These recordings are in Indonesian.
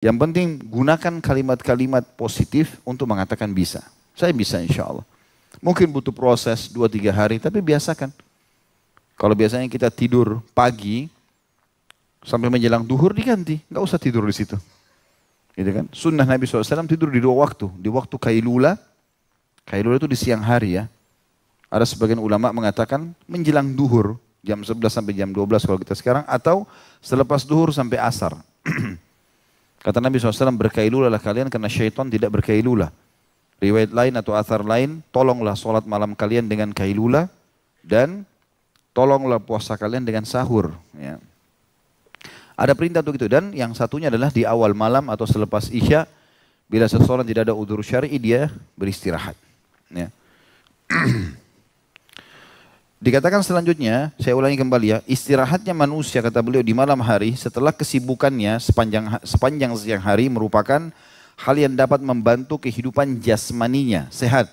Yang penting gunakan kalimat-kalimat positif untuk mengatakan bisa. Saya bisa insya Allah. Mungkin butuh proses 2-3 hari, tapi biasakan. Kalau biasanya kita tidur pagi, sampai menjelang duhur diganti. Nggak usah tidur di situ. Gitu kan? Sunnah Nabi SAW tidur di 2 waktu. Di waktu kailula. Kailula itu di siang hari ya. Ada sebagian ulama mengatakan menjelang duhur. Jam 11 sampai jam 12 kalau kita sekarang. Atau selepas duhur sampai asar. Kata Nabi SAW, berkailulalah kalian karena syaitan tidak berkailulah. Riwayat lain atau athar lain, tolonglah sholat malam kalian dengan kailula. Dan tolonglah puasa kalian dengan sahur. Ya. Ada perintah untuk itu. Dan yang satunya adalah di awal malam atau selepas isya. Bila seseorang tidak ada udzur syar'i, dia beristirahat. Ya. Dikatakan selanjutnya, saya ulangi kembali ya, istirahatnya manusia kata beliau di malam hari setelah kesibukannya sepanjang siang hari merupakan hal yang dapat membantu kehidupan jasmaninya sehat,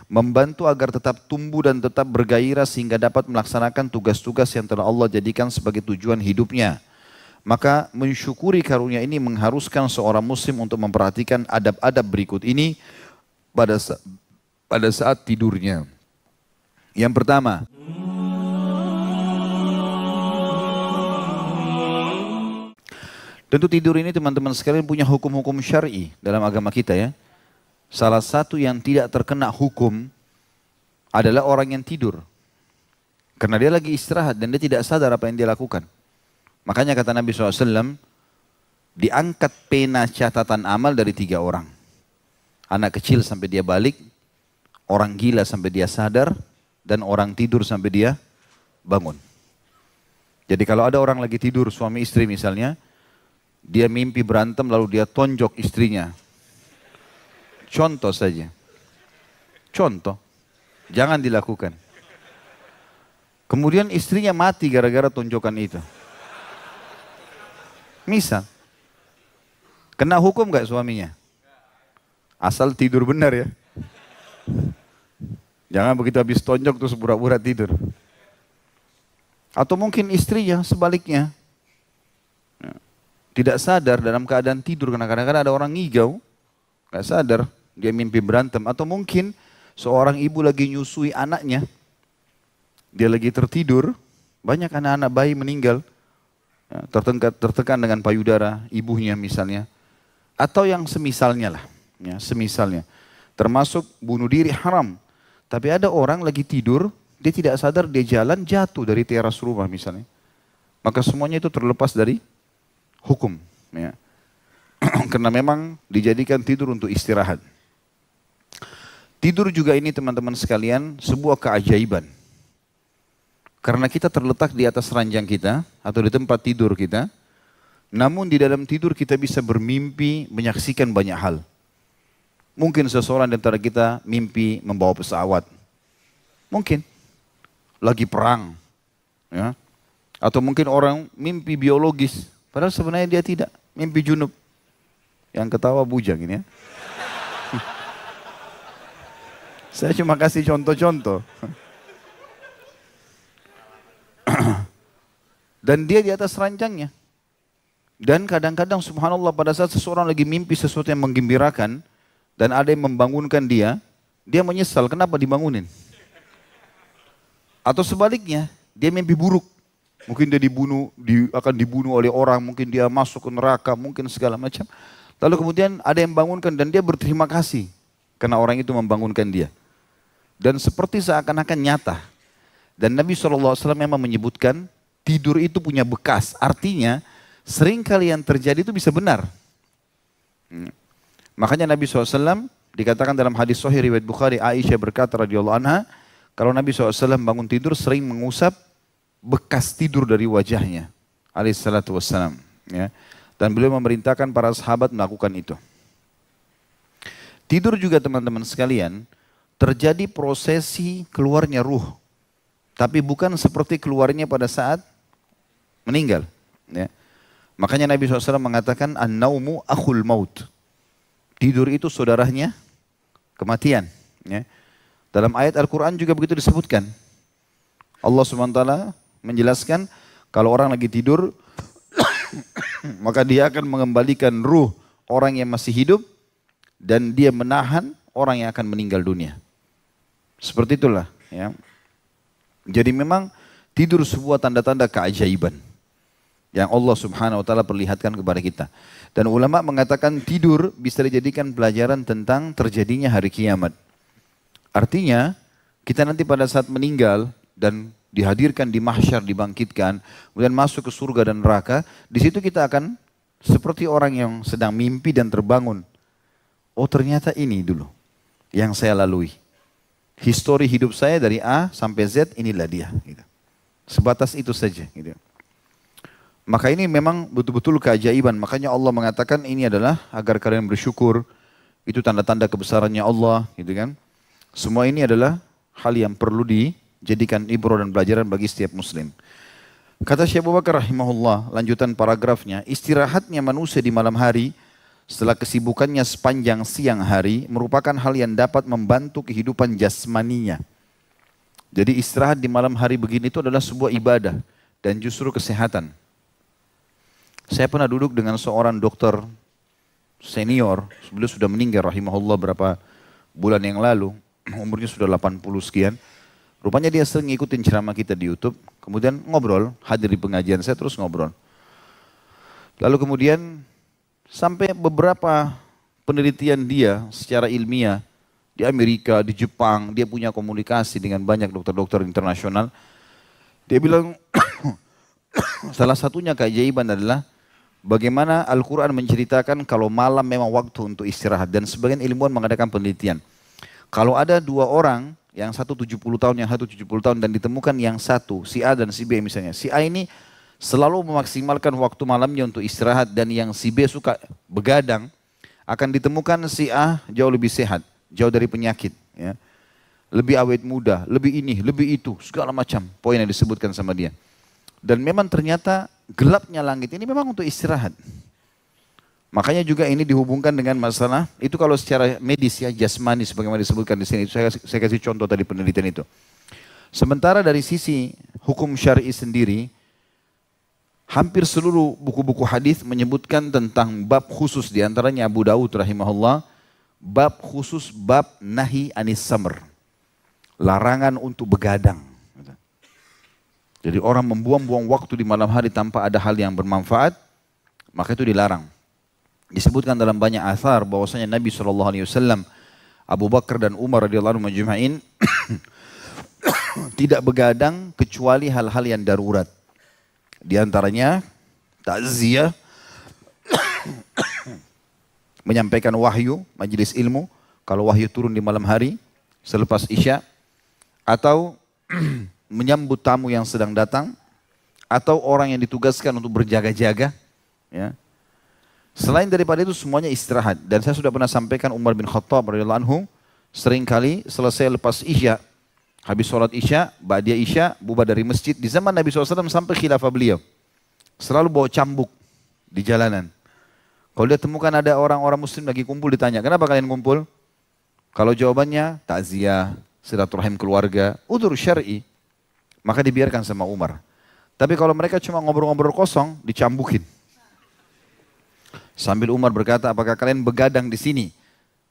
membantu agar tetap tumbuh dan tetap bergairah sehingga dapat melaksanakan tugas-tugas yang telah Allah jadikan sebagai tujuan hidupnya. Maka mensyukuri karunia ini mengharuskan seorang muslim untuk memperhatikan adab-adab berikut ini pada saat tidurnya. Yang pertama, tentu tidur ini teman-teman sekalian punya hukum-hukum syar'i dalam agama kita ya. Salah satu yang tidak terkena hukum adalah orang yang tidur. Karena dia lagi istirahat dan dia tidak sadar apa yang dia lakukan. Makanya kata Nabi SAW, diangkat pena catatan amal dari 3 orang. Anak kecil sampai dia balik, orang gila sampai dia sadar, dan orang tidur sampai dia bangun. Jadi kalau ada orang lagi tidur, suami istri misalnya, dia mimpi berantem lalu dia tonjok istrinya. Contoh saja. Contoh. Jangan dilakukan. Kemudian istrinya mati gara-gara tonjokan itu. Misal. Kena hukum gak suaminya? Asal tidur benar ya. Jangan begitu habis tonjok terus pura-pura tidur. Atau mungkin istrinya sebaliknya. Tidak sadar dalam keadaan tidur. Karena kadang-kadang ada orang ngigau. Gak sadar. Dia mimpi berantem. Atau mungkin seorang ibu lagi nyusui anaknya. Dia lagi tertidur. Banyak anak-anak bayi meninggal. Tertekan dengan payudara ibunya misalnya. Atau yang semisalnya lah. Ya, semisalnya. Termasuk bunuh diri haram. Tapi ada orang lagi tidur, dia tidak sadar dia jalan jatuh dari teras rumah misalnya. Maka semuanya itu terlepas dari hukum. Ya. Karena memang dijadikan tidur untuk istirahat. Tidur juga ini teman-teman sekalian sebuah keajaiban. Karena kita terletak di atas ranjang kita atau di tempat tidur kita. Namun di dalam tidur kita bisa bermimpi menyaksikan banyak hal. Mungkin seseorang di antara kita mimpi membawa pesawat. Mungkin. Lagi perang. Ya. Atau mungkin orang mimpi biologis. Padahal sebenarnya dia tidak. Mimpi junub. Yang ketawa bujang ini ya. Saya cuma kasih contoh-contoh. Dan dia di atas ranjangnya. Dan kadang-kadang subhanallah pada saat seseorang lagi mimpi sesuatu yang menggembirakan. Dan ada yang membangunkan dia, dia menyesal kenapa dibangunin. Atau sebaliknya, dia mimpi buruk. Mungkin dia akan dibunuh oleh orang, mungkin dia masuk ke neraka, mungkin segala macam. Lalu kemudian ada yang bangunkan dan dia berterima kasih. Karena orang itu membangunkan dia. Dan seperti seakan-akan nyata. Dan Nabi SAW memang menyebutkan, tidur itu punya bekas. Artinya, sering kali yang terjadi itu bisa benar. Makanya Nabi SAW dikatakan dalam hadis sahih riwayat Bukhari, Aisyah berkata radhiyallahu anha, kalau Nabi SAW bangun tidur sering mengusap bekas tidur dari wajahnya. Alaihissalatu wassalam. Ya. Dan beliau memerintahkan para sahabat melakukan itu. Tidur juga teman-teman sekalian, terjadi prosesi keluarnya ruh. Tapi bukan seperti keluarnya pada saat meninggal. Ya. Makanya Nabi SAW mengatakan, an-naumu akhul maut. Tidur itu saudaranya kematian. Ya. Dalam ayat Al-Quran juga begitu disebutkan. Allah SWT menjelaskan kalau orang lagi tidur maka dia akan mengembalikan ruh orang yang masih hidup dan dia menahan orang yang akan meninggal dunia. Seperti itulah ya. Jadi memang tidur sebuah tanda-tanda keajaiban yang Allah Subhanahu wa taala perlihatkan kepada kita. Dan ulama mengatakan tidur bisa dijadikan pelajaran tentang terjadinya hari kiamat. Artinya kita nanti pada saat meninggal dan dihadirkan di mahsyar, dibangkitkan, kemudian masuk ke surga dan neraka, di situ kita akan seperti orang yang sedang mimpi dan terbangun. Oh ternyata ini dulu yang saya lalui. Histori hidup saya dari A sampai Z, inilah dia. Gitu. Sebatas itu saja. Gitu. Maka ini memang betul-betul keajaiban. Makanya Allah mengatakan ini adalah agar kalian bersyukur. Itu tanda-tanda kebesarannya Allah. Gitu kan. Semua ini adalah hal yang perlu dijadikan ibrah dan pelajaran bagi setiap muslim. Kata Syekh Abu Bakar rahimahullah, lanjutan paragrafnya, istirahatnya manusia di malam hari setelah kesibukannya sepanjang siang hari merupakan hal yang dapat membantu kehidupan jasmaninya. Jadi istirahat di malam hari begini itu adalah sebuah ibadah dan justru kesehatan. Saya pernah duduk dengan seorang dokter senior, beliau sudah meninggal rahimahullah berapa bulan yang lalu, umurnya sudah 80 sekian. Rupanya dia sering ngikutin ceramah kita di YouTube, kemudian ngobrol, hadir di pengajian saya terus ngobrol. Lalu kemudian sampai beberapa penelitian dia secara ilmiah di Amerika, di Jepang, dia punya komunikasi dengan banyak dokter-dokter internasional. Dia bilang salah satunya keajaiban adalah bagaimana Al-Quran menceritakan kalau malam memang waktu untuk istirahat. Dan sebagian ilmuwan mengadakan penelitian. Kalau ada dua orang, yang satu 70 tahun, yang satu 70 tahun, dan ditemukan yang satu, si A dan si B misalnya. Si A ini selalu memaksimalkan waktu malamnya untuk istirahat dan yang si B suka begadang, akan ditemukan si A jauh lebih sehat, jauh dari penyakit. Ya. Lebih awet muda, lebih ini, lebih itu, segala macam poin yang disebutkan sama dia. Dan memang ternyata gelapnya langit ini memang untuk istirahat. Makanya juga ini dihubungkan dengan masalah, itu kalau secara medis ya, jasmani sebagaimana disebutkan di sini. Saya kasih contoh tadi penelitian itu. Sementara dari sisi hukum syar'i sendiri, hampir seluruh buku-buku hadis menyebutkan tentang bab khusus, diantaranya Abu Daud rahimahullah, bab khusus bab nahi anis samr, larangan untuk begadang. Jadi orang membuang-buang waktu di malam hari tanpa ada hal yang bermanfaat, maka itu dilarang. Disebutkan dalam banyak athar bahwasanya Nabi SAW, Abu Bakar dan Umar radhiyallahu anhum majma'in tidak begadang kecuali hal-hal yang darurat. Di antaranya takziah, menyampaikan wahyu, majelis ilmu, kalau wahyu turun di malam hari selepas Isya, atau menyambut tamu yang sedang datang, atau orang yang ditugaskan untuk berjaga-jaga. Ya. Selain daripada itu semuanya istirahat. Dan saya sudah pernah sampaikan Umar bin Khattab radhiyallahu anhu seringkali selesai lepas Isya, habis sholat Isya, ba'da Isya, bubar dari masjid. Di zaman Nabi SAW sampai khilafah beliau, selalu bawa cambuk di jalanan. Kalau dia temukan ada orang-orang muslim lagi kumpul, ditanya, kenapa kalian kumpul? Kalau jawabannya, takziah, silaturahim keluarga, udzur syar'i, maka dibiarkan sama Umar. Tapi kalau mereka cuma ngobrol-ngobrol kosong, dicambukin. Sambil Umar berkata, apakah kalian begadang di sini?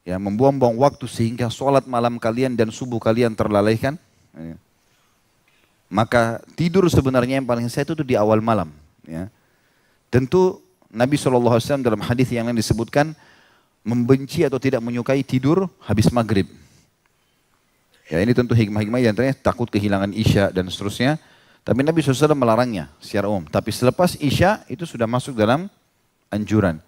Ya, membuang-buang waktu sehingga sholat malam kalian dan subuh kalian terlalaikan. Ya. Maka tidur sebenarnya yang paling sehat itu di awal malam. Ya. Tentu Nabi SAW dalam hadis yang lain disebutkan membenci atau tidak menyukai tidur habis maghrib. Ya, ini tentu hikmah-hikmah yang ternyata takut kehilangan Isya dan seterusnya. Tapi Nabi SAW melarangnya secara umum. Tapi selepas Isya itu sudah masuk dalam anjuran.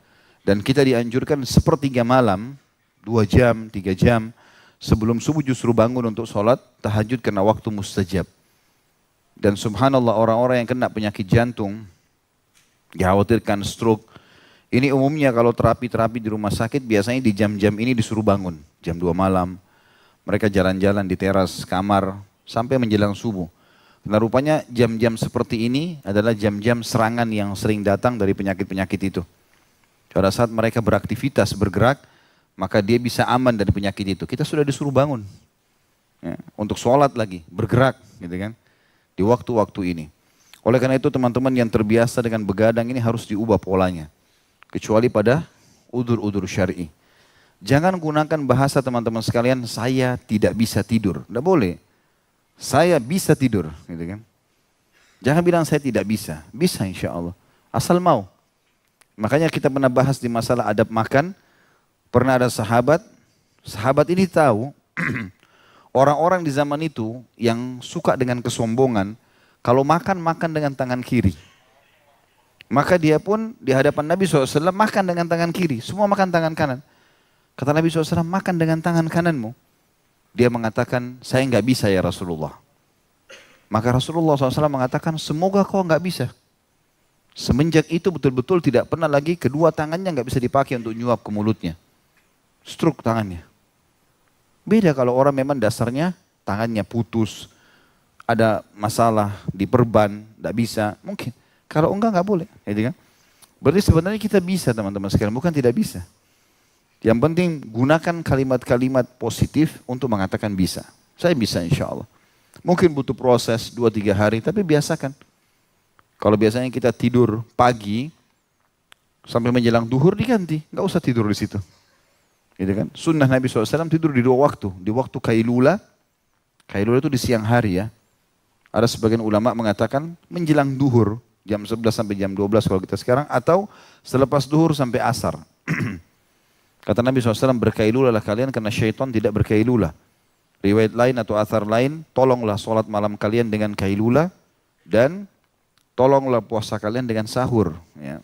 Dan kita dianjurkan sepertiga malam, 2 jam, 3 jam, sebelum subuh justru bangun untuk sholat tahajud karena waktu mustajab. Dan subhanallah orang-orang yang kena penyakit jantung, dikhawatirkan stroke, ini umumnya kalau terapi-terapi di rumah sakit biasanya di jam-jam ini disuruh bangun. Jam 2 malam, mereka jalan-jalan di teras kamar sampai menjelang subuh. Nah rupanya jam-jam seperti ini adalah jam-jam serangan yang sering datang dari penyakit-penyakit itu. Pada saat mereka beraktivitas, bergerak, maka dia bisa aman dari penyakit itu. Kita sudah disuruh bangun. Ya, untuk sholat lagi, bergerak gitu kan. Di waktu-waktu ini. Oleh karena itu teman-teman yang terbiasa dengan begadang ini harus diubah polanya. Kecuali pada udur-udur syar'i. Jangan gunakan bahasa teman-teman sekalian, saya tidak bisa tidur. Tidak boleh. Saya bisa tidur. Gitu kan. Jangan bilang saya tidak bisa. Bisa insya Allah. Asal mau. Makanya kita pernah bahas di masalah adab makan. Pernah ada sahabat ini tahu orang-orang di zaman itu yang suka dengan kesombongan, kalau makan dengan tangan kiri. Maka dia pun di hadapan Nabi SAW makan dengan tangan kiri, semua makan tangan kanan. Kata Nabi SAW, makan dengan tangan kananmu. Dia mengatakan, saya nggak bisa ya Rasulullah. Maka Rasulullah SAW mengatakan, semoga kau nggak bisa. Semenjak itu betul-betul tidak pernah lagi kedua tangannya nggak bisa dipakai untuk nyuap ke mulutnya. Stroke tangannya. Beda kalau orang memang dasarnya tangannya putus, ada masalah di perban, tidak bisa, mungkin. Kalau enggak boleh. Gitu kan? Berarti sebenarnya kita bisa teman-teman sekalian, bukan tidak bisa. Yang penting gunakan kalimat-kalimat positif untuk mengatakan bisa. Saya bisa insya Allah. Mungkin butuh proses 2-3 hari, tapi biasakan. Kalau biasanya kita tidur pagi, sampai menjelang duhur diganti, nggak usah tidur di situ. Gitu kan? Sunnah Nabi SAW tidur di 2 waktu. Di waktu kailula itu di siang hari ya. Ada sebagian ulama mengatakan menjelang duhur, jam 11 sampai jam 12 kalau kita sekarang, atau selepas duhur sampai asar. Kata Nabi SAW, berkailulalah kalian karena syaitan tidak berkailula. Riwayat lain atau athar lain, tolonglah sholat malam kalian dengan kailula, dan tolonglah puasa kalian dengan sahur. Ya.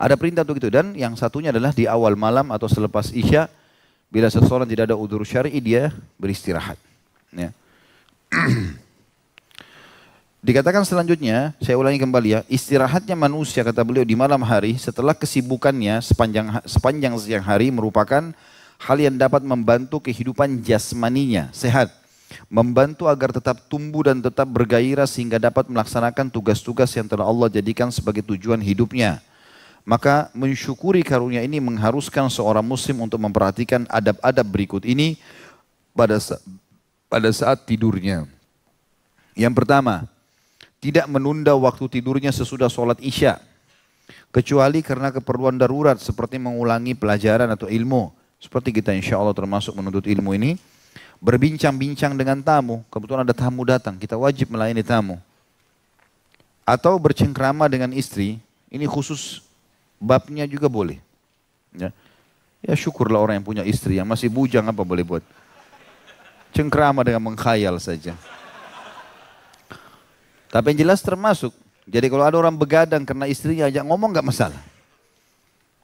Ada perintah untuk itu, dan yang satunya adalah di awal malam atau selepas isya, bila seseorang tidak ada udzur syar'i dia beristirahat. Ya. Dikatakan selanjutnya, saya ulangi kembali ya, istirahatnya manusia kata beliau di malam hari setelah kesibukannya sepanjang siang hari merupakan hal yang dapat membantu kehidupan jasmaninya sehat, membantu agar tetap tumbuh dan tetap bergairah sehingga dapat melaksanakan tugas-tugas yang telah Allah jadikan sebagai tujuan hidupnya. Maka mensyukuri karunia ini mengharuskan seorang muslim untuk memperhatikan adab-adab berikut ini pada saat tidurnya. Yang pertama, tidak menunda waktu tidurnya sesudah sholat isya, kecuali karena keperluan darurat seperti mengulangi pelajaran atau ilmu. Seperti kita insya Allah termasuk menuntut ilmu ini, berbincang-bincang dengan tamu, kebetulan ada tamu datang, kita wajib melayani tamu. Atau bercengkrama dengan istri, ini khusus babnya juga boleh. Ya syukurlah orang yang punya istri, yang masih bujang apa boleh buat. Cengkrama dengan mengkhayal saja. Tapi yang jelas termasuk. Jadi kalau ada orang begadang karena istrinya ajak ngomong nggak masalah.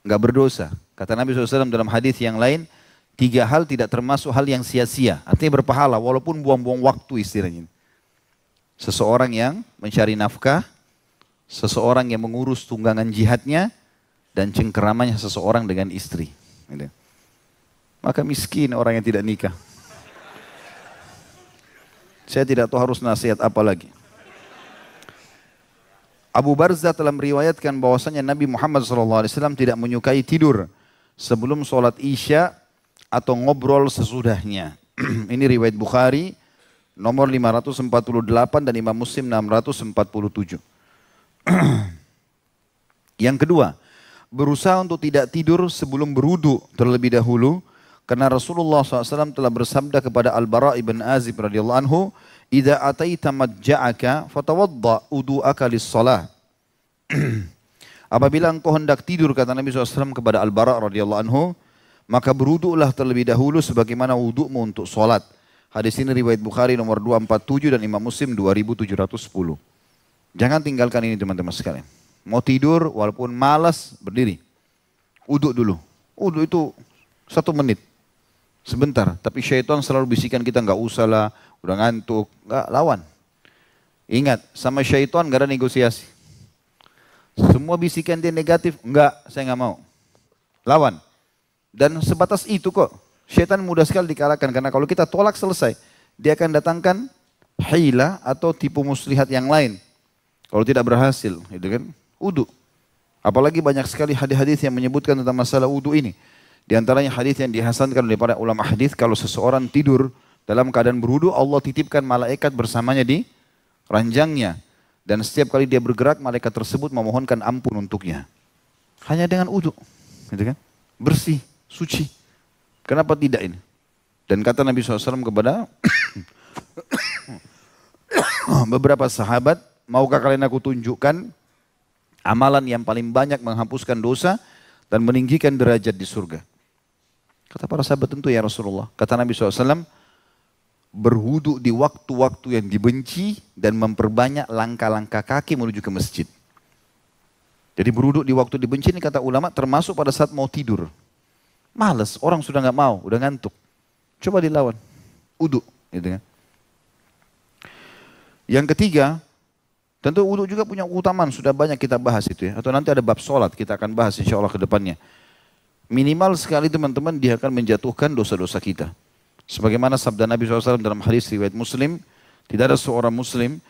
Nggak berdosa. Kata Nabi SAW dalam hadis yang lain, 3 hal tidak termasuk hal yang sia-sia. Artinya berpahala walaupun buang-buang waktu istilahnya. Seseorang yang mencari nafkah, seseorang yang mengurus tunggangan jihadnya, dan cengkeramanya seseorang dengan istri. Maka miskin orang yang tidak nikah. Saya tidak tahu harus nasihat apa lagi. Abu Barzah telah meriwayatkan bahwasanya Nabi Muhammad SAW tidak menyukai tidur sebelum sholat isya atau ngobrol sesudahnya. Ini riwayat Bukhari nomor 548 dan Imam Muslim 647. Yang kedua, berusaha untuk tidak tidur sebelum berwudu terlebih dahulu, karena Rasulullah SAW telah bersabda kepada Al-Bara' ibn Azib radhiyallahu anhu, "Idza ataita madja'aka fatawadda wudu'aka lis-shalah." Apabila engkau hendak tidur, kata Nabi SAW kepada Al-Bara' radhiyallahu anhu, maka berwudu'lah terlebih dahulu sebagaimana wudu'mu untuk sholat. Hadis ini riwayat Bukhari nomor 247 dan Imam Muslim 2710. Jangan tinggalkan ini teman-teman sekalian. Mau tidur walaupun malas, berdiri. Wudu dulu. Wudu itu 1 menit. Sebentar. Tapi syaitan selalu bisikan kita, nggak usah lah, udah ngantuk. Nggak, lawan. Ingat, sama syaitan nggak ada negosiasi. Semua bisikan dia negatif, enggak, saya nggak mau. Lawan. Dan sebatas itu kok. Syaitan mudah sekali dikalahkan. Karena kalau kita tolak selesai, dia akan datangkan hila atau tipu muslihat yang lain. Kalau tidak berhasil, gitu kan? Wudu. Apalagi banyak sekali hadis-hadis yang menyebutkan tentang masalah wudu ini. Di antaranya hadis yang dihasankan oleh para ulama hadis, kalau seseorang tidur dalam keadaan berwudu, Allah titipkan malaikat bersamanya di ranjangnya. Dan setiap kali dia bergerak, malaikat tersebut memohonkan ampun untuknya. Hanya dengan wudu. gitu kan? Bersih, suci. Kenapa tidak ini? Dan kata Nabi SAW kepada beberapa sahabat, maukah kalian aku tunjukkan amalan yang paling banyak menghapuskan dosa dan meninggikan derajat di surga? Kata para sahabat, tentu ya Rasulullah. Kata Nabi SAW, berwudu di waktu-waktu yang dibenci dan memperbanyak langkah-langkah kaki menuju ke masjid. Jadi berwudu di waktu dibenci ini kata ulama termasuk pada saat mau tidur. Males, orang sudah nggak mau, udah ngantuk. Coba dilawan, wudu, gitu kan. Yang ketiga, tentu wudu juga punya keutamaan, sudah banyak kita bahas itu ya. Atau nanti ada bab sholat, kita akan bahas insya Allah ke depannya. Minimal sekali teman-teman dia akan menjatuhkan dosa-dosa kita. Sebagaimana sabda Nabi SAW dalam hadis riwayat Muslim, tidak ada seorang Muslim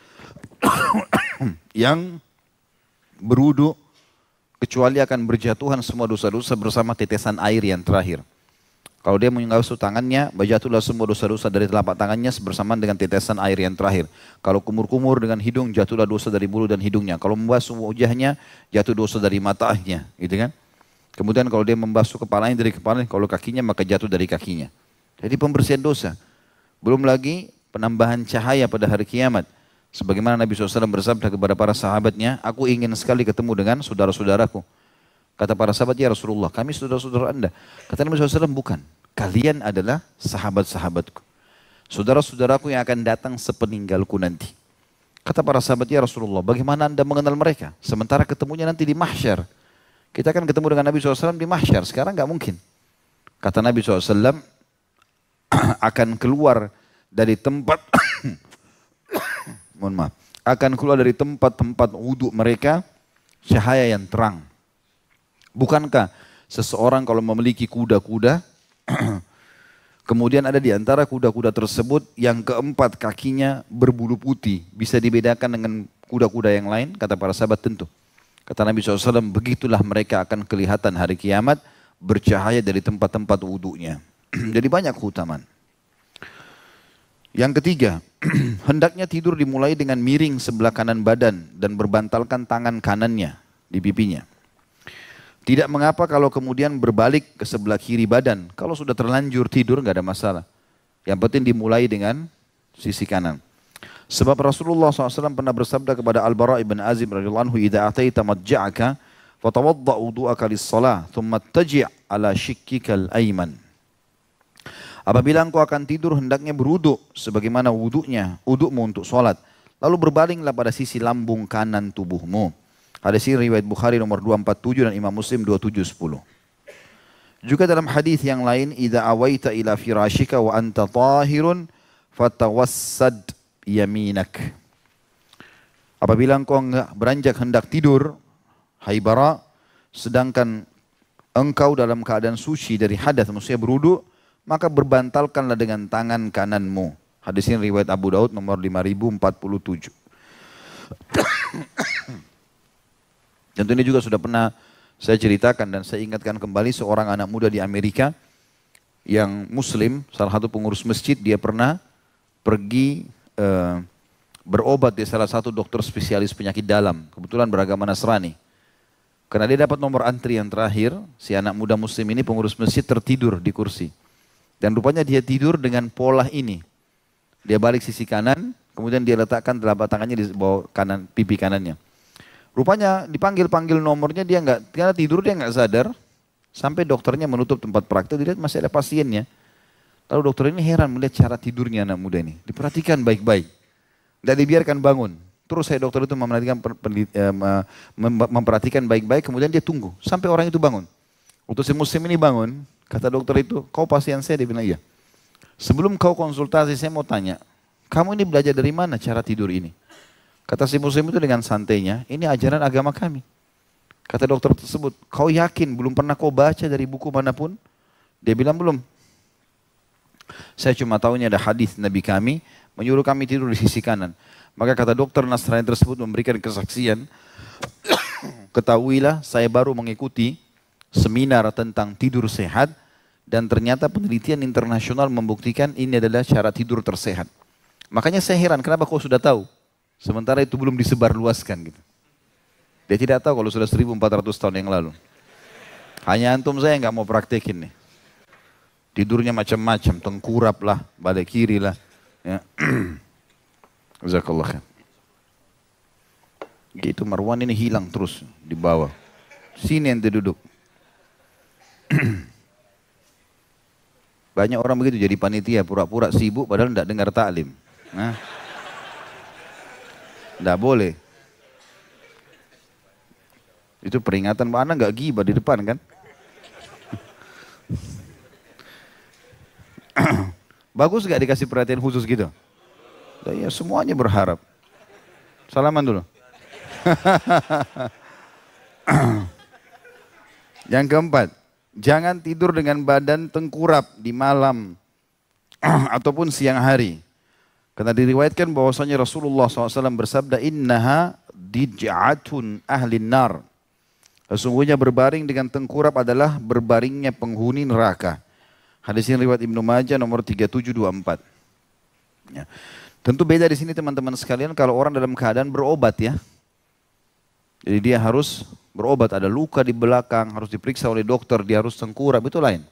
yang berwudu kecuali akan berjatuhan semua dosa-dosa bersama tetesan air yang terakhir. Kalau dia mengasuh tangannya, berjatuhlah semua dosa-dosa dari telapak tangannya bersamaan dengan tetesan air yang terakhir. Kalau kumur-kumur dengan hidung, jatuhlah dosa dari mulut dan hidungnya. Kalau membasuh wajahnya, jatuh dosa dari matanya, gitu kan? Kemudian kalau dia membasuh kepalanya dari kepalanya, kalau kakinya maka jatuh dari kakinya. Jadi pembersihan dosa. Belum lagi penambahan cahaya pada hari kiamat. Sebagaimana Nabi SAW bersabda kepada para sahabatnya, aku ingin sekali ketemu dengan saudara-saudaraku. Kata para sahabat, ya Rasulullah, kami saudara-saudara anda. Kata Nabi SAW, bukan. Kalian adalah sahabat-sahabatku. Saudara-saudaraku yang akan datang sepeninggalku nanti. Kata para sahabat, ya Rasulullah, bagaimana anda mengenal mereka? Sementara ketemunya nanti di mahsyar. Kita akan ketemu dengan Nabi SAW di mahsyar, sekarang nggak mungkin. Kata Nabi SAW, akan keluar dari tempat mohon maaf, akan keluar dari tempat-tempat wudhu mereka cahaya yang terang. Bukankah seseorang kalau memiliki kuda-kuda, kemudian ada di antara kuda-kuda tersebut yang keempat kakinya berbulu putih, bisa dibedakan dengan kuda-kuda yang lain? Kata para sahabat, tentu. Kata Nabi SAW, begitulah mereka akan kelihatan hari kiamat bercahaya dari tempat-tempat wudhunya. Jadi banyak keutamaan. Yang ketiga, hendaknya tidur dimulai dengan miring sebelah kanan badan dan berbantalkan tangan kanannya di pipinya. Tidak mengapa kalau kemudian berbalik ke sebelah kiri badan. Kalau sudah terlanjur tidur nggak ada masalah. Yang penting dimulai dengan sisi kanan. Sebab Rasulullah SAW pernah bersabda kepada Al-Bara' ibn Azib radhiyallahu anhu, "Idza ataita madja'aka fatawadda' wudu'aka lis-shalah, thumma taji' ala shikkikal ayman." Apabila engkau akan tidur, hendaknya berwudu sebagaimana wudukmu untuk sholat. Lalu berbalinglah pada sisi lambung kanan tubuhmu. Hadis ini riwayat Bukhari nomor 247 dan Imam Muslim 2710. Juga dalam hadis yang lain, idza awaita ila firashika wa anta tahirun fatawassad yaminak. Apabila engkau beranjak hendak tidur, hai Bara, sedangkan engkau dalam keadaan suci dari hadas, maksudnya berwudu, maka berbantalkanlah dengan tangan kananmu. Hadis ini riwayat Abu Daud nomor 5047. Tentu ini juga sudah pernah saya ceritakan dan saya ingatkan kembali seorang anak muda di Amerika yang muslim, salah satu pengurus masjid, dia pernah pergi berobat di salah satu dokter spesialis penyakit dalam, kebetulan beragama Nasrani. Karena dia dapat nomor antri yang terakhir, si anak muda muslim ini pengurus masjid tertidur di kursi. Dan rupanya dia tidur dengan pola ini. Dia balik sisi kanan, kemudian dia letakkan telapak tangannya di bawah kanan, pipi kanannya. Rupanya dipanggil-panggil nomornya, dia nggak, karena tidur dia nggak sadar. Sampai dokternya menutup tempat praktek, dilihat masih ada pasiennya. Lalu dokter ini heran melihat cara tidurnya anak muda ini. Diperhatikan baik-baik. Tidak dibiarkan bangun. Terus saya dokter itu memperhatikan baik-baik, kemudian dia tunggu. Sampai orang itu bangun. Waktu si muslim ini bangun, kata dokter itu, kau pasien saya? Dia bilang, iya. Sebelum kau konsultasi, saya mau tanya, kamu ini belajar dari mana cara tidur ini? Kata si muslim itu dengan santainya, ini ajaran agama kami. Kata dokter tersebut, kau yakin belum pernah kau baca dari buku manapun? Dia bilang, belum. Saya cuma tahu ini ada hadis Nabi kami, menyuruh kami tidur di sisi kanan. Maka kata dokter Nasrani tersebut memberikan kesaksian, ketahuilah saya baru mengikuti seminar tentang tidur sehat dan ternyata penelitian internasional membuktikan ini adalah cara tidur tersehat. Makanya saya heran kenapa kau sudah tahu, sementara itu belum disebarluaskan gitu. Dia tidak tahu kalau sudah 1400 tahun yang lalu. Hanya antum saya nggak mau praktekin nih. Tidurnya macam-macam, tengkurap lah, balik kiri lah. Ya. Jazakallah khair. Gitu Marwan ini hilang terus di bawah. Sini ente duduk. Banyak orang begitu jadi panitia, pura-pura sibuk padahal tidak dengar taklim. Nah, tidak boleh. Itu peringatan, mana nggak gibah di depan kan? Bagus gak dikasih perhatian khusus gitu? Ya semuanya berharap. Salaman dulu. Yang keempat, jangan tidur dengan badan tengkurap di malam ataupun siang hari. Karena diriwayatkan bahwasanya Rasulullah SAW bersabda, Innaha dij'atun ahlin nar. Sesungguhnya berbaring dengan tengkurap adalah berbaringnya penghuni neraka. Hadis ini riwayat Ibnu Majah nomor 3724. Ya. Tentu beda di sini teman-teman sekalian kalau orang dalam keadaan berobat ya. Jadi dia harus berobat, ada luka di belakang, harus diperiksa oleh dokter, dia harus tengkurap, itu lain.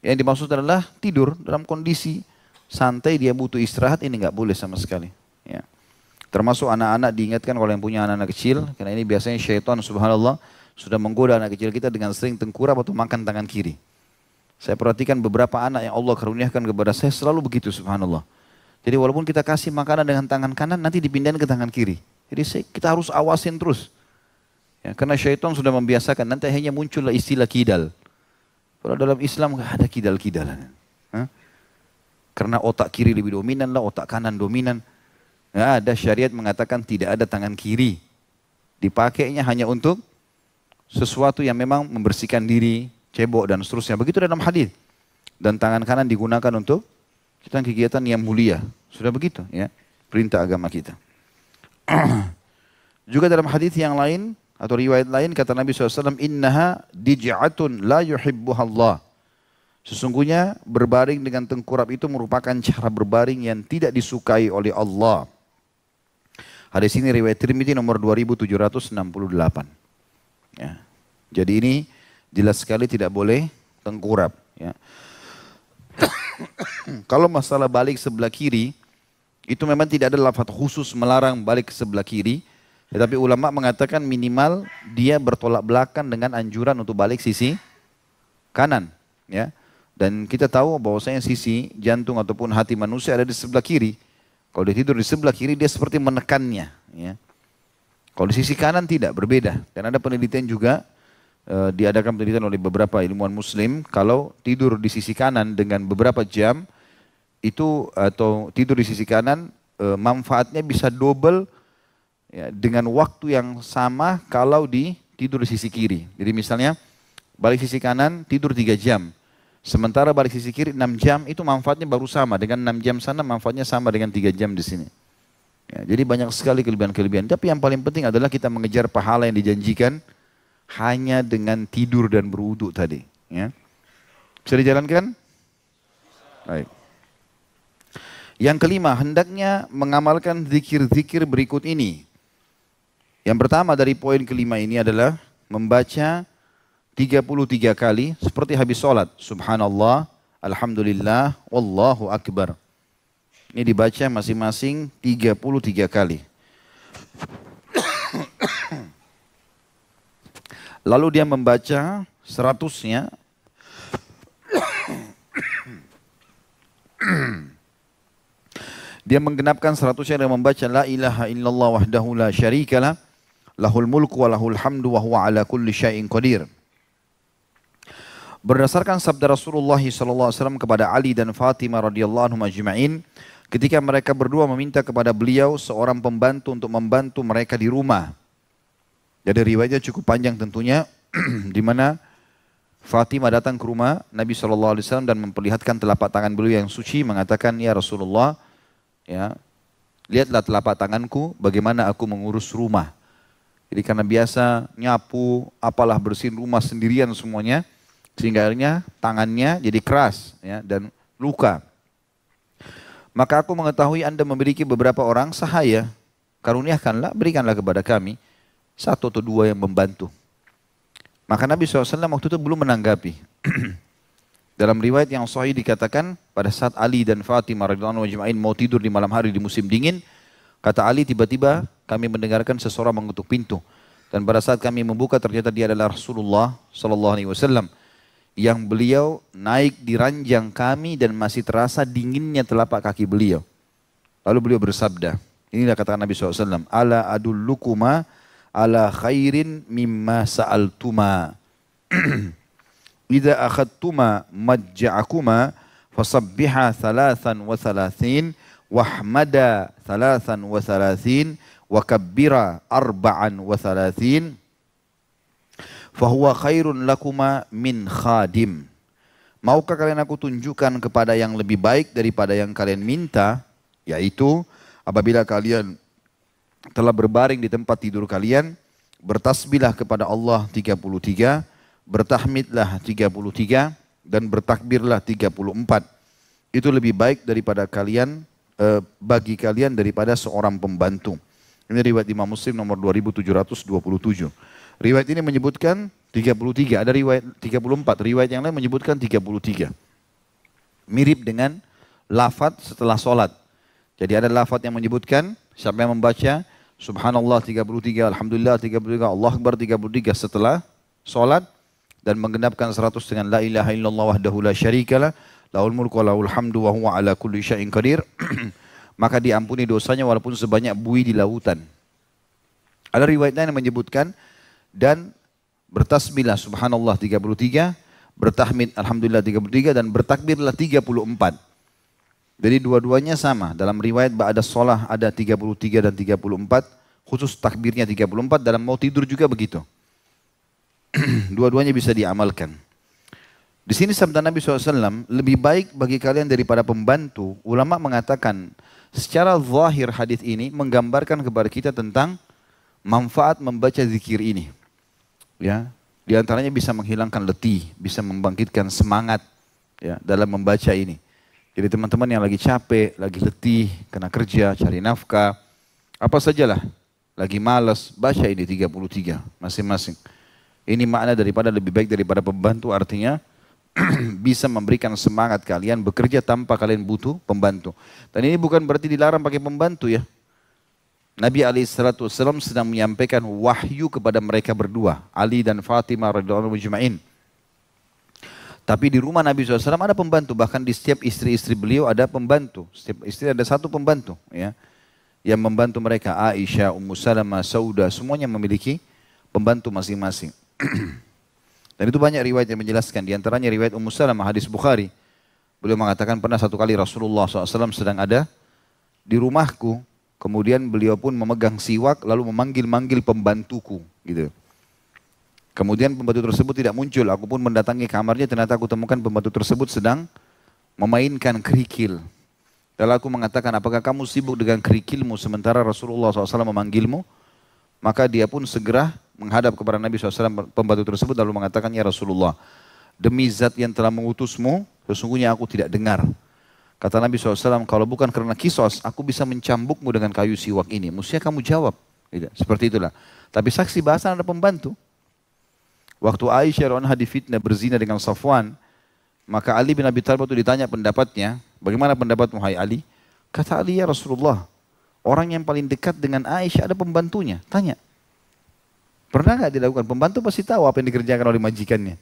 Yang dimaksud adalah tidur dalam kondisi santai, dia butuh istirahat, ini nggak boleh sama sekali. Ya. Termasuk anak-anak diingatkan kalau yang punya anak-anak kecil, karena ini biasanya syaitan subhanallah sudah menggoda anak kecil kita dengan sering tengkurap atau makan tangan kiri. Saya perhatikan beberapa anak yang Allah karuniakan kepada saya selalu begitu subhanallah. Jadi walaupun kita kasih makanan dengan tangan kanan nanti dipindahin ke tangan kiri. Jadi kita harus awasin terus. Ya, karena syaitan sudah membiasakan nanti akhirnya muncullah istilah kidal. Kalau dalam Islam nggak ada kidal-kidalan. Karena otak kiri lebih dominan lah, otak kanan dominan. Nggak ada, syariat mengatakan tidak ada tangan kiri. Dipakainya hanya untuk sesuatu yang memang membersihkan diri, cebok dan seterusnya. Begitu dalam hadis. Dan tangan kanan digunakan untuk kegiatan yang mulia. Sudah begitu ya, perintah agama kita. Juga dalam hadis yang lain atau riwayat lain kata Nabi SAW, Innaha dij'atun la yuhibbuhallah. Sesungguhnya berbaring dengan tengkurap itu merupakan cara berbaring yang tidak disukai oleh Allah. Hadis ini riwayat Tirmidzi nomor 2768. Ya. Jadi ini jelas sekali tidak boleh tengkurap. Ya. Kalau masalah balik sebelah kiri, itu memang tidak ada lafaz khusus melarang balik ke sebelah kiri. Tetapi ulama mengatakan minimal dia bertolak belakang dengan anjuran untuk balik sisi kanan. Ya. Dan kita tahu bahwasanya sisi jantung ataupun hati manusia ada di sebelah kiri. Kalau dia tidur di sebelah kiri dia seperti menekannya. Ya. Kalau di sisi kanan tidak, berbeda. Dan ada penelitian juga, diadakan penelitian oleh beberapa ilmuwan muslim, kalau tidur di sisi kanan dengan beberapa jam, itu atau tidur di sisi kanan, manfaatnya bisa double ya, dengan waktu yang sama kalau tidur di sisi kiri. Jadi misalnya balik sisi kanan tidur 3 jam. Sementara balik sisi kiri 6 jam, itu manfaatnya baru sama. Dengan 6 jam sana manfaatnya sama dengan 3 jam di sini. Ya, jadi banyak sekali kelebihan-kelebihan. Tapi yang paling penting adalah kita mengejar pahala yang dijanjikan hanya dengan tidur dan berwudu tadi. Ya. Bisa dijalankan? Baik. Yang kelima, hendaknya mengamalkan zikir-zikir berikut ini. Yang pertama dari poin kelima ini adalah membaca 33 kali seperti habis sholat. Subhanallah, Alhamdulillah, Wallahu Akbar. Ini dibaca masing-masing 33 kali. Lalu dia membaca 100-nya. Dia menggenapkan 100-nya dengan membaca La ilaha illallah wahdahu la syarikalah, lahul mulku wa lahul hamdu wa huwa ala kulli syai'in qadir. Berdasarkan sabda Rasulullah SAW kepada Ali dan Fatimah radhiyallahu anhum ajma'in, ketika mereka berdua meminta kepada beliau seorang pembantu untuk membantu mereka di rumah. Jadi riwayatnya cukup panjang tentunya, di mana Fatimah datang ke rumah Nabi SAW dan memperlihatkan telapak tangan beliau yang suci, mengatakan, ya Rasulullah, ya, lihatlah telapak tanganku, bagaimana aku mengurus rumah. Jadi karena biasa nyapu, apalah bersihin rumah sendirian semuanya, sehingga akhirnya tangannya jadi keras ya, dan luka. Maka aku mengetahui Anda memiliki beberapa orang sahaya, karuniakanlah, berikanlah kepada kami 1 atau 2 yang membantu. Maka Nabi SAW waktu itu belum menanggapi. Dalam riwayat yang sahih dikatakan pada saat Ali dan Fatimah radhiyallahu anhum mau tidur di malam hari di musim dingin, kata Ali, tiba-tiba kami mendengarkan seseorang mengetuk pintu. Dan pada saat kami membuka ternyata dia adalah Rasulullah sallallahu alaihi wasallam yang beliau naik di ranjang kami dan masih terasa dinginnya telapak kaki beliau. Lalu beliau bersabda, inilah kata Nabi SAW, ala adullukuma ala khairin mimma sa'altuma. Idza akhadtuma majja'akuma fasabbiha 33 wahmada 33 wa kabbira 34 fahuwa khairun lakuma min khadim. Maukah kalian aku tunjukkan kepada yang lebih baik daripada yang kalian minta, yaitu apabila kalian telah berbaring di tempat tidur kalian, bertasbihlah kepada Allah 33, bertahmidlah 33 dan bertakbirlah 34. Itu lebih baik daripada kalian, bagi kalian daripada seorang pembantu. Ini riwayat Imam Muslim nomor 2727. Riwayat ini menyebutkan 33, ada riwayat 34, riwayat yang lain menyebutkan 33. Mirip dengan lafaz setelah solat. Jadi ada lafaz yang menyebutkan siapa yang membaca Subhanallah 33, Alhamdulillah 33, Allah Akbar 33 setelah solat dan menggenapkan 100 dengan la ilaha illallah wahdahu la syarikalah lahul mulku wa lahul hamdu wa huwa ala kulli syai'in qadir, maka diampuni dosanya walaupun sebanyak buih di lautan. Ada riwayat lain yang menyebutkan dan bertasbihlah subhanallah 33, bertahmid alhamdulillah 33 dan bertakbirlah 34. Jadi dua-duanya sama. Dalam riwayat ba'da shalah ada 33 dan 34, khusus takbirnya 34, dalam mau tidur juga begitu. Dua-duanya bisa diamalkan. Di sini sabda Nabi SAW, lebih baik bagi kalian daripada pembantu. Ulama mengatakan secara zahir hadis ini menggambarkan kepada kita tentang manfaat membaca zikir ini. Ya, di antaranya bisa menghilangkan letih, bisa membangkitkan semangat ya dalam membaca ini. Jadi teman-teman yang lagi capek, lagi letih, kena kerja, cari nafkah, apa sajalah, lagi malas, baca ini 33 masing-masing. Ini makna daripada lebih baik daripada pembantu, artinya bisa memberikan semangat kalian bekerja tanpa kalian butuh pembantu. Dan ini bukan berarti dilarang pakai pembantu ya. Nabi SAW sedang menyampaikan wahyu kepada mereka berdua, Ali dan Fatimah radhiyallahu anhum. Tapi di rumah Nabi SAW ada pembantu, bahkan di setiap istri-istri beliau ada pembantu. Setiap istri ada satu pembantu ya, yang membantu mereka. Aisyah, Ummu Salamah, Saudah, semuanya memiliki pembantu masing-masing. Dan itu banyak riwayat yang menjelaskan. Di antaranya riwayat Ummu Salamah, hadis Bukhari. Beliau mengatakan pernah satu kali Rasulullah SAW sedang ada di rumahku. Kemudian beliau pun memegang siwak lalu memanggil-manggil pembantuku. Gitu. Kemudian pembantu tersebut tidak muncul. Aku pun mendatangi kamarnya, ternyata aku temukan pembantu tersebut sedang memainkan kerikil. Lalu aku mengatakan, apakah kamu sibuk dengan kerikilmu sementara Rasulullah SAW memanggilmu? Maka dia pun segera menghadap kepada Nabi SAW, pembantu tersebut, lalu mengatakan, ya Rasulullah, demi zat yang telah mengutusmu, sesungguhnya aku tidak dengar. Kata Nabi SAW, kalau bukan karena kisos, aku bisa mencambukmu dengan kayu siwak ini. Mestinya kamu jawab. Tidak, seperti itulah. Tapi saksi bahasan ada pembantu. Waktu Aisyah radhiyallahu anha difitnah berzina dengan Safwan, maka Ali bin Abi Thalib itu ditanya pendapatnya, bagaimana pendapatmu hai Ali? Kata Ali, ya Rasulullah, orang yang paling dekat dengan Aisyah ada pembantunya. Tanya, pernah nggak dilakukan? Pembantu pasti tahu apa yang dikerjakan oleh majikannya.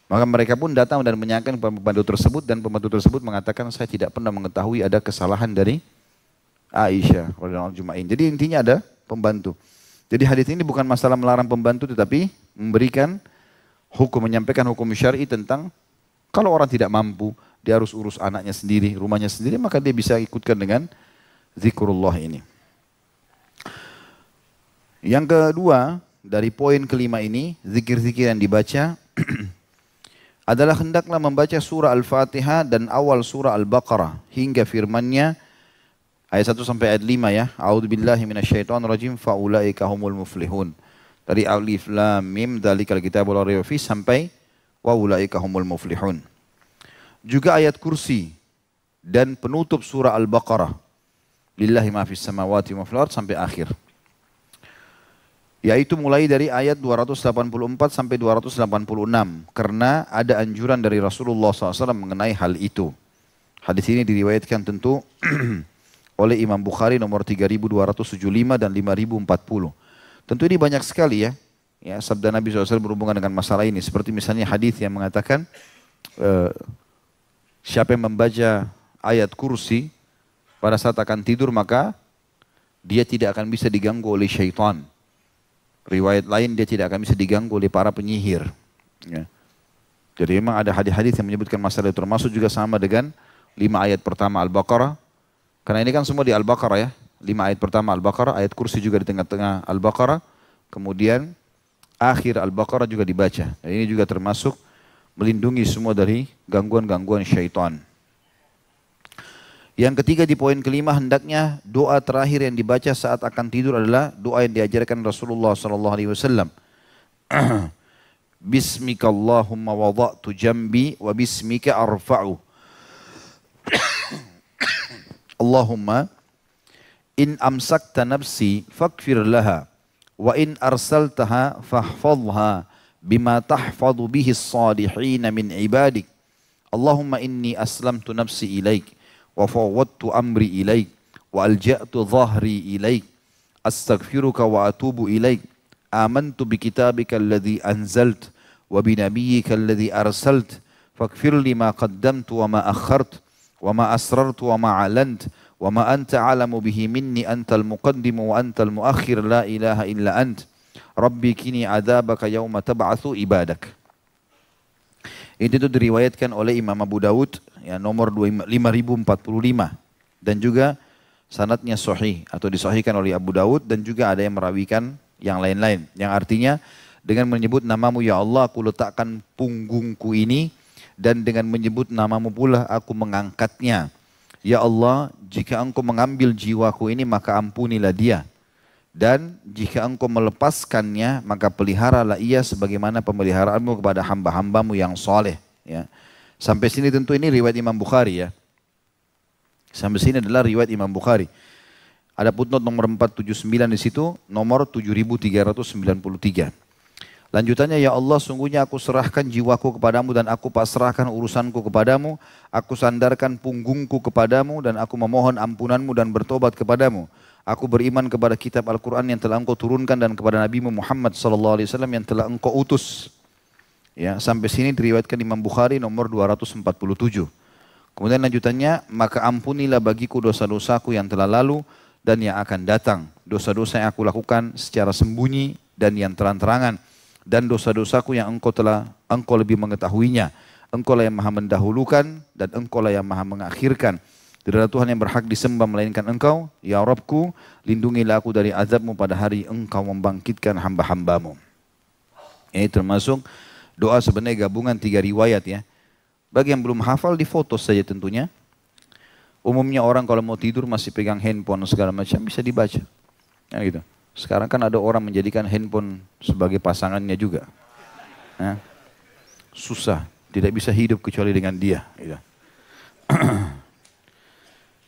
Maka mereka pun datang dan menyanyikan pembantu tersebut, dan pembantu tersebut mengatakan, saya tidak pernah mengetahui ada kesalahan dari Aisyah radhiyallahu anha. Jadi intinya ada pembantu. Jadi hadis ini bukan masalah melarang pembantu, tetapi memberikan hukum, menyampaikan hukum syar'i tentang kalau orang tidak mampu, dia harus urus anaknya sendiri, rumahnya sendiri, maka dia bisa ikutkan dengan zikrullah ini. Yang kedua, dari poin kelima ini, zikir-zikir yang dibaca adalah hendaklah membaca surah Al-Fatihah dan awal surah Al-Baqarah hingga firman-Nya ayat 1 sampai ayat 5 ya. A'udzubillahi minasyaitonirrajim faulaika humul muflihun. Dari alif lam mim dzalikal kitabul la raiba fihi sampai wa ulaika humul muflihun. Juga ayat kursi dan penutup surah Al-Baqarah. Lillahi ma fis samawati wa fil ardh sampai akhir. Yaitu mulai dari ayat 284 sampai 286. Karena ada anjuran dari Rasulullah SAW mengenai hal itu. Hadis ini diriwayatkan tentu oleh Imam Bukhari nomor 3275 dan 5040. Tentu ini banyak sekali ya. Ya, sabda Nabi SAW berhubungan dengan masalah ini. Seperti misalnya hadis yang mengatakan, siapa yang membaca ayat kursi pada saat akan tidur maka dia tidak akan bisa diganggu oleh syaitan. Riwayat lain dia tidak akan bisa diganggu oleh para penyihir. Ya. Jadi memang ada hadis-hadis yang menyebutkan masalah itu, termasuk juga sama dengan 5 ayat pertama Al-Baqarah. Karena ini kan semua di Al-Baqarah ya. 5 ayat pertama Al-Baqarah, ayat kursi juga di tengah-tengah Al-Baqarah. Kemudian akhir Al-Baqarah juga dibaca. Dan ini juga termasuk melindungi semua dari gangguan-gangguan syaitan. Yang ketiga di poin kelima, hendaknya doa terakhir yang dibaca saat akan tidur adalah doa yang diajarkan Rasulullah SAW. Bismikallahumma wada'tu jambi wa bismika arfa'u. Allahumma in amsakta nafsi fakfir laha wa in arsaltaha fahfadha bima tahfadhu bihi as-salihin min ibadik. Allahumma inni aslamtu nafsi ilaik wa fawwadtu amri ilaik wa alja'tu dhahri ilaik astaghfiruka wa atubu ilaik amantu bi kitabika alladhi anzalt wa bi nabiyyika alladhi arsalt faghfir li ma qaddamtu wa ma akhartu wa ma asrartu wa ma alant wa ma anta alamu bihi minni antal muqaddimu wa antal muakhir la ilaha illa ant rabbi kini adabaka yawma tab'atsu ibadak. Itu diriwayatkan oleh Imam Abu Daud ya, nomor 5045 dan juga sanadnya sahih atau disahihkan oleh Abu Daud dan juga ada yang merawikan yang lain-lain yang artinya dengan menyebut namamu ya Allah aku letakkan punggungku ini dan dengan menyebut namamu pula aku mengangkatnya. Ya Allah, jika engkau mengambil jiwaku ini maka ampunilah dia. Dan jika engkau melepaskannya maka peliharalah ia sebagaimana pemeliharaanmu kepada hamba-hambamu yang soleh. Ya. Sampai sini tentu ini riwayat Imam Bukhari ya. Sampai sini adalah riwayat Imam Bukhari. Ada footnote nomor 479 di situ, nomor 7393. Lanjutannya, ya Allah sungguhnya aku serahkan jiwaku kepadamu dan aku pasrahkan urusanku kepadamu. Aku sandarkan punggungku kepadamu dan aku memohon ampunanmu dan bertobat kepadamu. Aku beriman kepada kitab Al-Quran yang telah engkau turunkan dan kepada Nabi Muhammad SAW yang telah engkau utus. Ya, sampai sini diriwayatkan Imam Bukhari nomor 247. Kemudian lanjutannya, maka ampunilah bagiku dosa-dosaku yang telah lalu dan yang akan datang. Dosa-dosa yang aku lakukan secara sembunyi dan yang terang-terangan. Dan dosa-dosaku yang engkau lebih mengetahuinya. Engkau lah yang maha mendahulukan dan engkau lah yang maha mengakhirkan. Tidak ada Tuhan yang berhak disembah melainkan engkau. Ya Rabbku, lindungilah aku dari azabmu pada hari engkau membangkitkan hamba-hambamu. Ini termasuk doa sebenarnya gabungan 3 riwayat ya. Bagi yang belum hafal di foto saja tentunya. Umumnya orang kalau mau tidur masih pegang handphone segala macam bisa dibaca. Ya gitu. Sekarang kan ada orang menjadikan handphone sebagai pasangannya juga. Ya. Susah, tidak bisa hidup kecuali dengan dia. Gitu.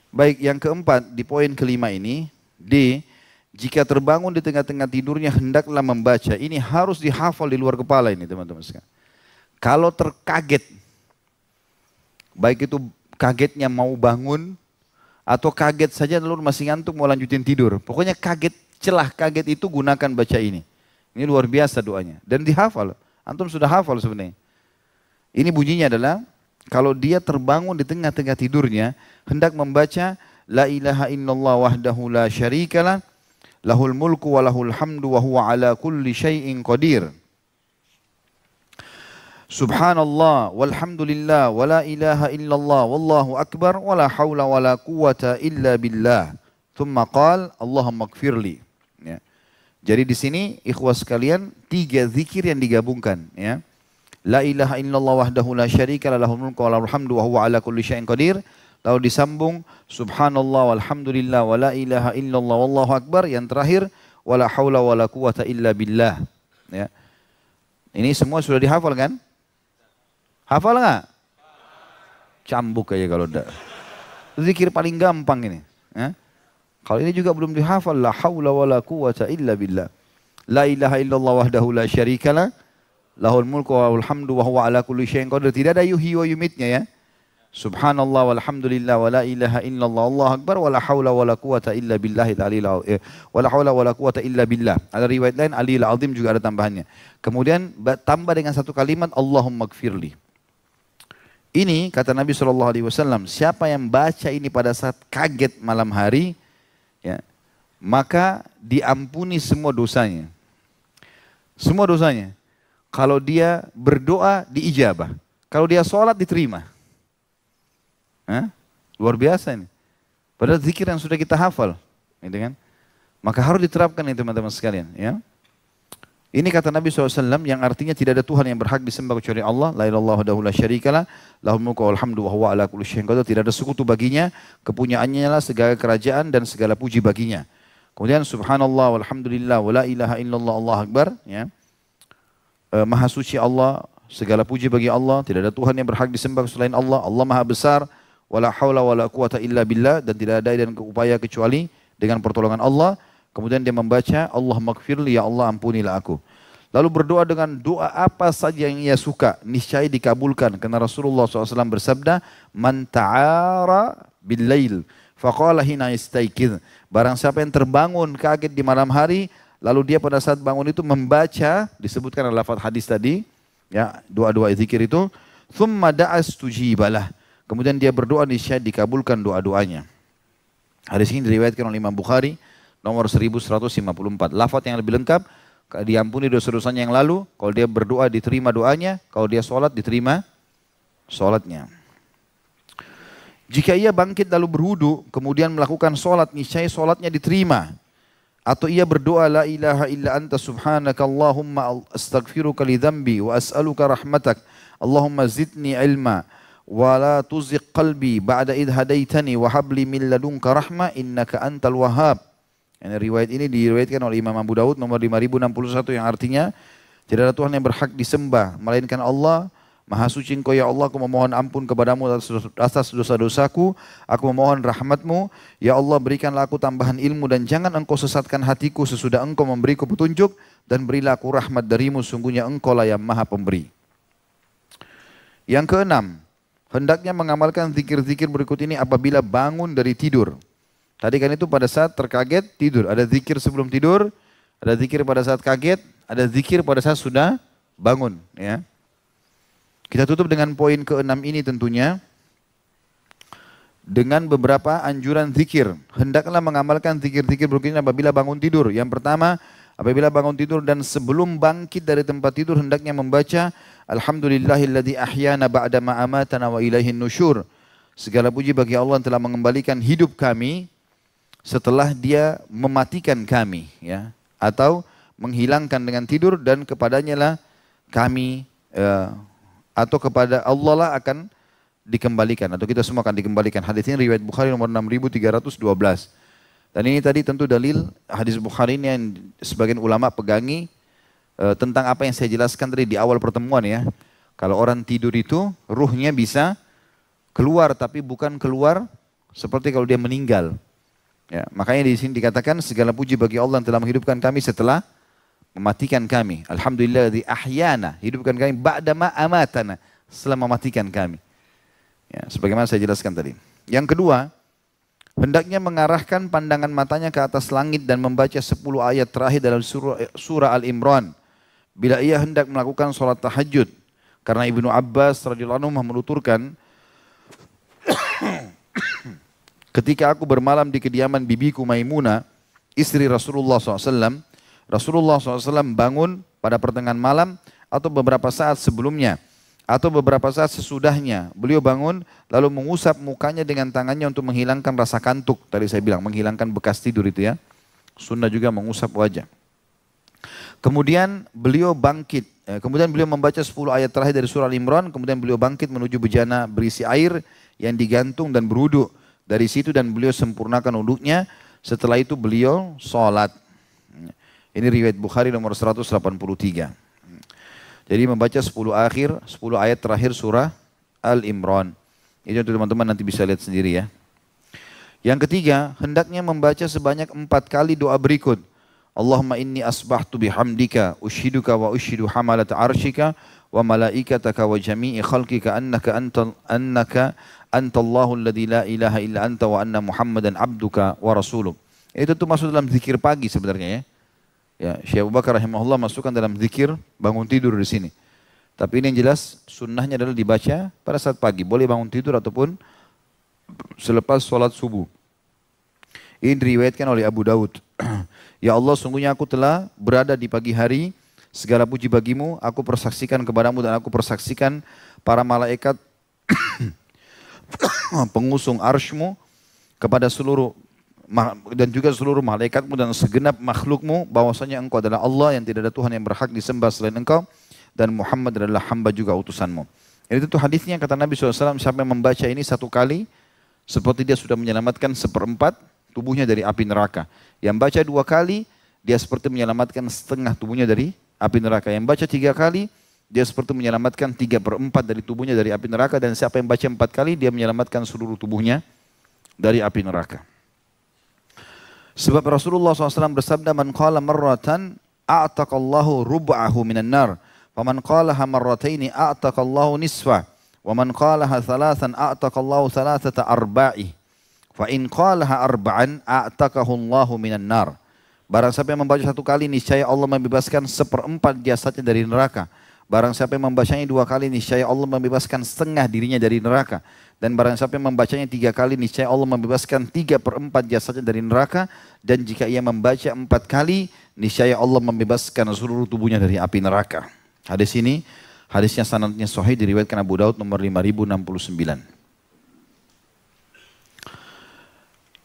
Baik, yang keempat di poin kelima ini, D, jika terbangun di tengah-tengah tidurnya hendaklah membaca. Ini harus dihafal di luar kepala ini teman-teman sekalian. Kalau terkaget, baik itu kagetnya mau bangun atau kaget saja lalu masih ngantuk mau lanjutin tidur. Pokoknya kaget, celah kaget itu gunakan baca ini. Ini luar biasa doanya dan dihafal. Antum sudah hafal sebenarnya. Ini bunyinya adalah kalau dia terbangun di tengah-tengah tidurnya, hendak membaca La ilaha illallah wahdahu la syarikalah, lahul mulku wa lahul hamdu wa huwa ala kulli syai'in qadir. Subhanallah walhamdulillah wa la ilaha illallah wallahu akbar wa la hawla wa la quwata illa billah. Thumma qal Allahumma gfirli. Ya. Jadi di sini ikhwas sekalian 3 zikir yang digabungkan ya. La ilaha illallah wahdahu la syarika lahul mulku wa lahul hamdu wa huwa ala kulli syai'in qadir. Lalu disambung subhanallah walhamdulillah wa la ilaha illallah wallahu akbar. Yang terakhir wala haula wala quwata illa billah. Ya. Ini semua sudah dihafal kan? Hafal enggak? Cambuk aja kalau enggak. Zikir paling gampang ini. Ya. Kalau ini juga belum dihafal la haula wala quwata illa billah. La ilaha illallah wahdahu la syarikalah, lahul mulku wa lahul hamdu wa huwa ala kulli syai'in qadir. Tidak ada yuhyi wa yumitnya ya. Subhanallah walhamdulillah wa la ilaha illallah Allahu akbar wa la haula wa la quwata illa billahil aliyil wa la haula wa la quwata illa billah. Ada riwayat lain aliyil azim juga ada tambahannya. Kemudian tambah dengan satu kalimat Allahumma gfirli. Ini kata Nabi SAW, siapa yang baca ini pada saat kaget malam hari, ya, maka diampuni semua dosanya. Semua dosanya. Kalau dia berdoa diijabah. Kalau dia sholat diterima. Hah? Luar biasa ini. Padahal zikir yang sudah kita hafal. Gitu kan? Maka harus diterapkan ini teman-teman sekalian. Ya. Ini kata Nabi SAW yang artinya tidak ada Tuhan yang berhak disembah kecuali Allah. La ilallah wahdahu la syarikalah, lahul mulku wal hamdu wa huwa ala kulli syai'in qadir. Tidak ada sekutu baginya, kepunyaannya lah segala kerajaan dan segala puji baginya. Kemudian subhanallah walhamdulillah wa la ilaha illallah Allahu akbar, ya. Maha suci Allah, segala puji bagi Allah, tidak ada Tuhan yang berhak disembah selain Allah. Allah Maha besar, wala haula wala quwata illa billah, dan tidak ada dan upaya kecuali dengan pertolongan Allah. Kemudian dia membaca Allah maghfirli, ya Allah ampunilah aku. Lalu berdoa dengan doa apa saja yang ia suka, niscaya dikabulkan. Karena Rasulullah SAW bersabda, man ta'ara bil-lail faqala hina istaikidh. Barang siapa yang terbangun kaget di malam hari, lalu dia pada saat bangun itu membaca, disebutkan dalam lafaz hadis tadi, ya, doa-doa zikir itu, thumma da'as tujibalah. Kemudian dia berdoa, niscaya dikabulkan doa-doanya. Hadis ini diriwayatkan oleh Imam Bukhari, nomor 1154. Lafaz yang lebih lengkap, diampuni dosa-dosanya yang lalu, kalau dia berdoa diterima doanya, kalau dia sholat diterima sholatnya. Jika ia bangkit lalu berwudu, kemudian melakukan sholat, niscaya sholatnya diterima. Atau ia berdoa, la ilaha illa anta subhanaka Allahumma astaghfiruka li dhanbi wa as'aluka rahmatak, Allahumma zidni ilma wa la tuzigh qalbi ba'da idh hadaitani wa habli min ladunka rahmah innaka antal wahhab. Riwayat ini diriwayatkan oleh Imam Abu Daud nomor 5061 yang artinya tidak ada Tuhan yang berhak disembah melainkan Allah. Maha suci Engkau ya Allah, aku memohon ampun kepadamu atas dosa-dosaku, aku memohon rahmatmu, ya Allah berikanlah aku tambahan ilmu dan jangan Engkau sesatkan hatiku sesudah Engkau memberiku petunjuk, dan berilah aku rahmat darimu, sungguhnya Engkau lah yang maha pemberi. Yang keenam, hendaknya mengamalkan zikir-zikir berikut ini apabila bangun dari tidur. Tadi kan itu pada saat terkaget tidur, ada zikir sebelum tidur, ada zikir pada saat kaget, ada zikir pada saat sudah bangun. Ya. Kita tutup dengan poin keenam ini tentunya, dengan beberapa anjuran zikir. Hendaklah mengamalkan zikir-zikir berikut ini apabila bangun tidur. Yang pertama, apabila bangun tidur dan sebelum bangkit dari tempat tidur, hendaknya membaca Alhamdulillahilladzi ahyana ba'da ma amatana wa ilaihin nusyur. Segala puji bagi Allah yang telah mengembalikan hidup kami setelah dia mematikan kami, ya, atau menghilangkan dengan tidur, dan kepadanya lah kami atau kepada Allah lah akan dikembalikan, atau kita semua akan dikembalikan. Hadis ini riwayat Bukhari nomor 6312. Dan ini tadi tentu dalil hadis Bukhari ini yang sebagian ulama pegangi tentang apa yang saya jelaskan tadi di awal pertemuan, ya. Kalau orang tidur itu ruhnya bisa keluar, tapi bukan keluar seperti kalau dia meninggal. Ya, makanya di sini dikatakan segala puji bagi Allah yang telah menghidupkan kami setelah mematikan kami. Alhamdulillah ahyana, hidupkan kami ba'da ma amatana, setelah mematikan kami. Ya, sebagaimana saya jelaskan tadi. Yang kedua, hendaknya mengarahkan pandangan matanya ke atas langit dan membaca 10 ayat terakhir dalam surah Al-Imran bila ia hendak melakukan sholat tahajud. Karena Ibnu Abbas radhiyallahu anhu menuturkan, ketika aku bermalam di kediaman bibiku Maimunah, istri Rasulullah SAW, Rasulullah SAW bangun pada pertengahan malam atau beberapa saat sebelumnya, atau beberapa saat sesudahnya. Beliau bangun lalu mengusap mukanya dengan tangannya untuk menghilangkan rasa kantuk. Tadi saya bilang menghilangkan bekas tidur itu, ya. Sunnah juga mengusap wajah. Kemudian beliau bangkit. Kemudian beliau membaca 10 ayat terakhir dari surah Al-Imran. Kemudian beliau bangkit menuju bejana berisi air yang digantung dan berwudu dari situ, dan beliau sempurnakan wuduknya. Setelah itu beliau sholat. Ini riwayat Bukhari nomor 183. Jadi membaca 10 ayat terakhir surah Al-Imran. Ini untuk teman-teman nanti bisa lihat sendiri, ya. Yang ketiga, hendaknya membaca sebanyak 4 kali doa berikut. Allahumma inni asbahtu bihamdika ushiduka wa ushidu hamalat arshika wa malaikataka wa jami'i khalqika annaka antallahu alladhi la ilaha illa anta wa anna Muhammadan abduka wa rasuluk. Itu tuh masuk dalam zikir pagi sebenarnya ya. Ya, Syekh Abu Bakar rahimahullah masukkan dalam zikir bangun tidur di sini. Tapi ini yang jelas sunnahnya adalah dibaca pada saat pagi. Boleh bangun tidur ataupun selepas sholat subuh. Ini diriwayatkan oleh Abu Daud. Ya Allah, sungguhnya aku telah berada di pagi hari. Segala puji bagimu. Aku persaksikan kepadamu dan aku persaksikan para malaikat pengusung arshmu kepada seluruh dan juga seluruh malaikatmu dan segenap makhlukmu bahwasanya engkau adalah Allah yang tidak ada Tuhan yang berhak disembah selain engkau dan Muhammad adalah hamba juga utusanmu. Itu tuh hadisnya kata Nabi SAW, siapa yang membaca ini satu kali seperti dia sudah menyelamatkan seperempat tubuhnya dari api neraka. Yang baca dua kali dia seperti menyelamatkan setengah tubuhnya dari api neraka. Yang baca tiga kali dia seperti menyelamatkan 3/4 dari tubuhnya dari api neraka. Dan siapa yang baca 4 kali dia menyelamatkan seluruh tubuhnya dari api neraka. Sebab Rasulullah SAW bersabda, man qala marratan a'taqallahu rub'ahu minan nar, wa man qalaha marrataini a'taqallahu nisfa, wa man qalaha thalathan a'taqallahu thalathata arba'i, fa in qalaha arba'an a'taqahu Allahu minan nar. Barang siapa yang membaca satu kali niscaya Allah membebaskan 1/4 jasadnya dari neraka. Barang siapa yang membacanya 2 kali niscaya Allah membebaskan setengah dirinya dari neraka. Dan barang siapa yang membacanya 3 kali niscaya Allah membebaskan 3/4 jasadnya dari neraka. Dan jika ia membaca 4 kali niscaya Allah membebaskan seluruh tubuhnya dari api neraka. Hadis ini hadisnya sanadnya sahih, diriwayatkan Abu Daud nomor 5069.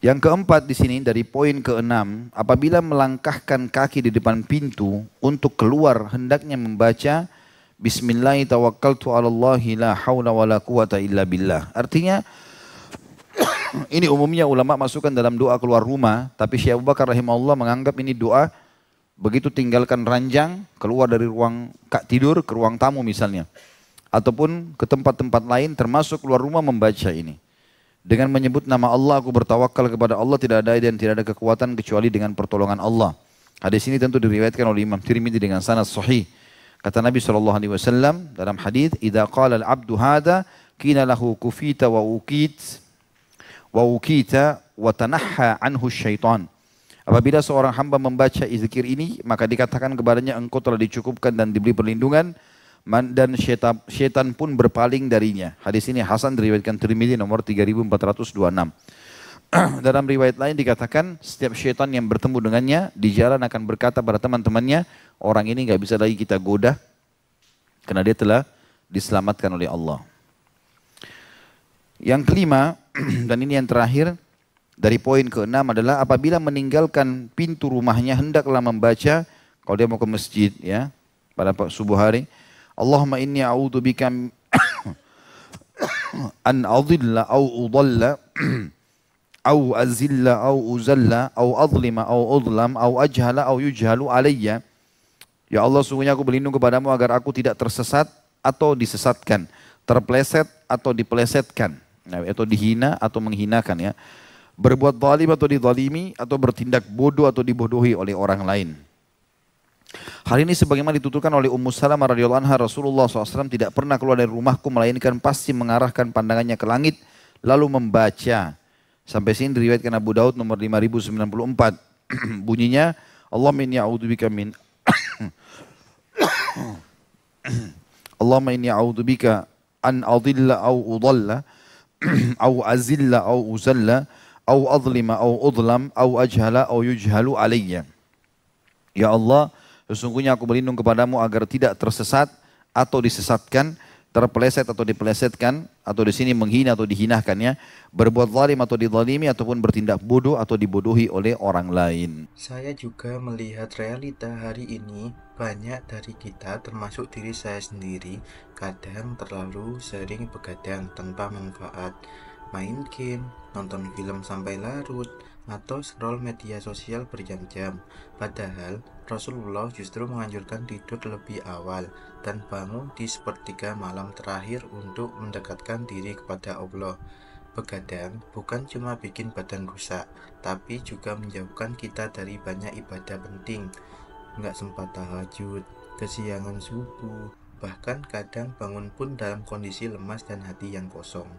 Yang keempat di sini dari poin ke-6, apabila melangkahkan kaki di depan pintu untuk keluar hendaknya membaca Bismillahi tawakkaltu ala Allahi la hawla wa la quwata illa billah. Artinya ini umumnya ulama masukkan dalam doa keluar rumah, tapi Syekh Abu Bakar rahimahullah menganggap ini doa begitu tinggalkan ranjang, keluar dari ruang tidur ke ruang tamu misalnya, ataupun ke tempat-tempat lain termasuk keluar rumah membaca ini. Dengan menyebut nama Allah, aku bertawakal kepada Allah, tidak ada dan tidak ada kekuatan kecuali dengan pertolongan Allah. Hadis ini tentu diriwayatkan oleh Imam Tirmidzi dengan sanad sahih. Kata Nabi SAW dalam hadis, "Idza qala al-'abdu hadza, qila lahu kufita wa ukita wa tanahha anhu syaitan." Apabila seorang hamba membaca zikir ini, maka dikatakan kepadanya, engkau telah dicukupkan dan diberi perlindungan, dan syaitan pun berpaling darinya. Hadis ini hasan, diriwayatkan Tirmidzi nomor 3426. Dalam riwayat lain dikatakan setiap syaitan yang bertemu dengannya di jalan akan berkata pada teman-temannya, orang ini nggak bisa lagi kita goda karena dia telah diselamatkan oleh Allah. Yang kelima dan ini yang terakhir dari poin ke-6 adalah apabila meninggalkan pintu rumahnya hendaklah membaca kalau dia mau ke masjid ya pada subuh hari, Allahumma inni a'udzubika an adilla au udalla au azilla au uzalla au adlima au udlam au ajhala au yujhalu alayya. Ya Allah, sungguhnya aku berlindung kepadamu agar aku tidak tersesat atau disesatkan, terpeleset atau dipelesetkan, atau dihina atau menghinakan ya, berbuat zalim atau dizalimi, atau bertindak bodoh atau dibodohi oleh orang lain. Hal ini sebagaimana dituturkan oleh Ummu Salamah radhiyallahu anha, Rasulullah SAW tidak pernah keluar dari rumahku melainkan pasti mengarahkan pandangannya ke langit lalu membaca. Sampai sini diriwayatkan Abu Daud nomor 5094. Bunyinya, Allahumma inni a'udzubika min Allahumma inni a'udzubika an adilla au udalla au azilla au uzalla au adlima au udlam au ajhala au yujhalu alayya. Ya Allah, sesungguhnya aku berlindung kepadamu agar tidak tersesat atau disesatkan, terpeleset atau dipelesetkan, atau di sini menghina atau dihinakan ya, berbuat zalim atau dizalimi, ataupun bertindak bodoh atau dibodohi oleh orang lain. Saya juga melihat realita hari ini, banyak dari kita termasuk diri saya sendiri kadang terlalu sering begadang tanpa manfaat, main game, nonton film sampai larut, atau scroll media sosial berjam-jam. Padahal Rasulullah justru menganjurkan tidur lebih awal dan bangun di sepertiga malam terakhir untuk mendekatkan diri kepada Allah. Begadang bukan cuma bikin badan rusak, tapi juga menjauhkan kita dari banyak ibadah penting. Nggak sempat tahajud, kesiangan subuh, bahkan kadang bangun pun dalam kondisi lemas dan hati yang kosong.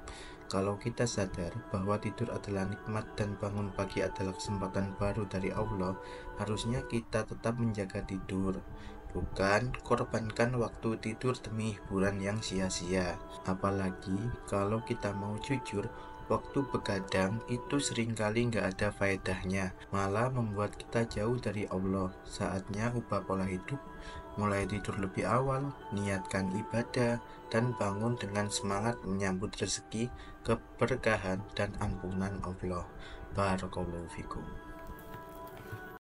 Kalau kita sadar bahwa tidur adalah nikmat dan bangun pagi adalah kesempatan baru dari Allah, harusnya kita tetap menjaga tidur, bukan korbankan waktu tidur demi hiburan yang sia-sia. Apalagi kalau kita mau jujur, waktu begadang itu seringkali nggak ada faedahnya, malah membuat kita jauh dari Allah. Saatnya ubah pola hidup, mulai tidur lebih awal, niatkan ibadah, dan bangun dengan semangat menyambut rezeki, keberkahan, dan ampunan Allah. Barakallahu fikum.